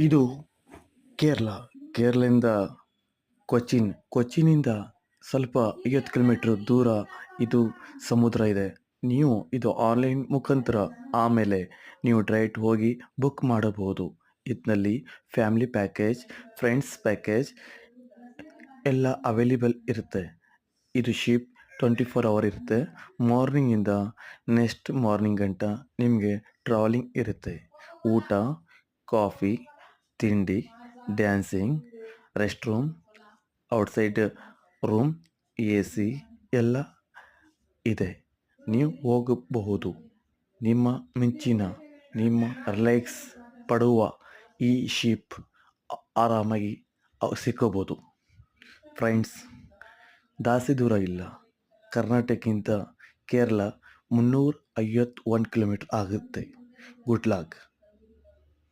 ಇದು ಕೇರಳ. ಕೇರಳದಿಂದ ಕೊಚ್ಚಿನಿಂದ ಸ್ವಲ್ಪ 50 ಕಿಲೋಮೀಟ್ರ್ ದೂರ ಇದು ಸಮುದ್ರ ಇದೆ. ನೀವು ಇದು ಆನ್ಲೈನ್ ಮುಖಾಂತರ ಆಮೇಲೆ ನೀವು ಡೈರೆಕ್ಟ್ ಹೋಗಿ ಬುಕ್ ಮಾಡಬಹುದು. ಇದರಲ್ಲಿ ಫ್ಯಾಮಿಲಿ ಪ್ಯಾಕೇಜ್, ಫ್ರೆಂಡ್ಸ್ ಪ್ಯಾಕೇಜ್ ಎಲ್ಲ ಅವೈಲೇಬಲ್ ಇರುತ್ತೆ. ಇದು ಶಿಪ್ 24 ಅವರ್ ಇರುತ್ತೆ. ಮಾರ್ನಿಂಗಿಂದ ನೆಕ್ಸ್ಟ್ ಮಾರ್ನಿಂಗ್ ಗಂಟ ನಿಮಗೆ ಟ್ರಾವೆಲಿಂಗ್ ಇರುತ್ತೆ. ಊಟ, ಕಾಫಿ, ತಿಂಡಿ, dancing, rest room, outside room, AC ಎಲ್ಲ ಇದೆ. ನೀವು ಹೋಗಬಹುದು. ನಿಮ್ಮ ರಿಲ್ಯಾಕ್ಸ್ ಪಡುವ ಈ ಶಿಪ್ ಆರಾಮಾಗಿ ಸಿಕ್ಕಬಹುದು. ಫ್ರೆಂಡ್ಸ್, ಜಾಸ್ತಿ ದೂರ ಇಲ್ಲ. ಕರ್ನಾಟಕಕ್ಕಿಂತ ಕೇರಳ 351 ಕಿಲೋಮೀಟ್ರ್ ಆಗುತ್ತೆ. Good luck.